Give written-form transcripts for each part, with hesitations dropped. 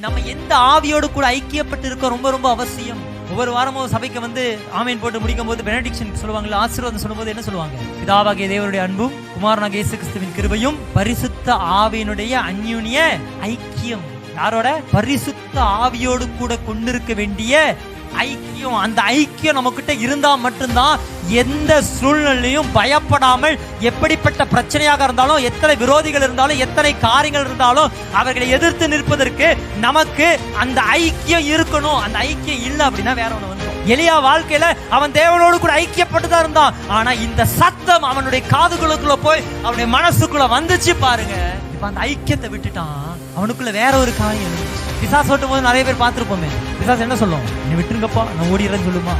நம்ம எந்த ஆவியோடு கூட ஐக்கியப்பட்டு இருக்க ரொம்ப ரொம்ப அவசியம். ஒவ்வொரு வாரமும் சபைக்கு வந்து ஆமீன் போட்டு முடிக்கும் போது பெனடிக்ஷன் சொல்லுவாங்கல்ல, ஆசீர்வாதம் சொல்லும்போது என்ன சொல்லுவாங்க? பிதாவாகிய தேவனுடைய அன்பும் குமாரனாகிய இயேசு கிறிஸ்துவின் கிருபையும் பரிசுத்த ஆவியினுடைய அந்யோன்ய ஐக்கியம். யாரோட? பரிசுத்த ஆவியோடு கூட கொண்டிருக்க வேண்டிய ஐக்கியம். அந்த ஐக்கியம் நமக்கிட்ட இருந்தா மட்டும்தான் எந்த சூழ்நிலையும் பயப்படாமல், எப்படிப்பட்ட பிரச்சனையாக இருந்தாலும், எத்தனை விரோதிகள் இருந்தாலும், எத்தனை காரியங்கள் இருந்தாலும் அவர்களை எதிர்த்து நிற்பதற்கு நமக்கு அந்த ஐக்கியம் இருக்கணும். அந்த ஐக்கியம் இல்லை அப்படின்னா வேற ஒண்ணு வந்து. எலியா வாழ்க்கையில அவன் தேவனோடு கூட ஐக்கியப்பட்டுதான் இருந்தான். ஆனா இந்த சத்தம் அவனுடைய காதுகளுக்குள்ள போய் அவனுடைய மனசுக்குள்ள வந்துச்சு பாருங்க. இப்ப அந்த ஐக்கியத்தை விட்டுட்டான். அவனுக்குள்ள வேற ஒரு காரியம். பிசாசு ஓட்டும் போது நிறைய பேர் பார்த்திருப்போமே. பிசாசு என்ன சொல்லும்? என்னை விட்டுருங்கப்பா, நான் ஓடிடுறேன்னு சொல்லுமா?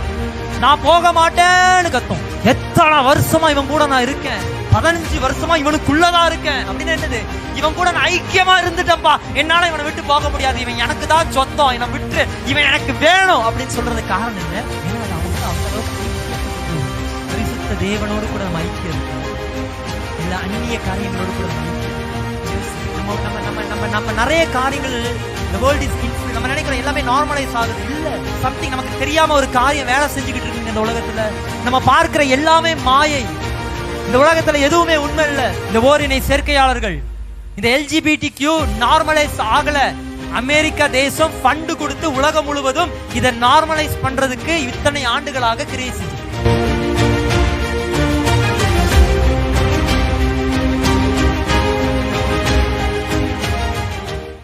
நான் போக மாட்டேன்னு கத்தும். எத்தனை வருஷமா இவன் கூட நான் இருக்கேன், 15 வருஷமா இவனுக்குள்ளதான் இருக்கேன் அப்படின்னு. என்னது? இவன் கூட நான் ஐக்கியமா இருந்துட்டேன்ப்பா, என்னால இவனை விட்டு போக முடியாது, இவன் எனக்கு தான் சொந்தம், இவன் விட்டு இவன் எனக்கு வேணும் அப்படின்னு சொல்றது காரணம் என்ன? ஏன்னா அவங்க அந்த அளவுக்கு பரிசுத்த தேவனோடு கூட நம்ம ஐக்கியம் இருக்கோம். இல்ல அந்நிய காரியங்களோடு கூட நம்ம நிறைய காரியங்கள் நம்ம நினைக்கிறோம் எல்லாமே நார்மலைஸ் ஆகுது. இல்ல, சம்திங் நமக்கு தெரியாம ஒரு காரியம் வேலை செஞ்சுக்கிட்டு இருக்கு இந்த உலகத்துல. நம்ம பார்க்கிற எல்லாமே மாயை. இந்த உலகத்துல எதுவுமே உண்மை இல்ல. இந்த ஓரினை சேர்க்கையாளர்கள், இந்த LGBTQ நார்மலைஸ் ஆகல. அமெரிக்கா தேசம் ஃபண்டு கொடுத்து உலகம் முழுவதும் இதை நார்மலைஸ் பண்றதுக்கு இத்தனை ஆண்டுகளாக கிரியை செஞ்சு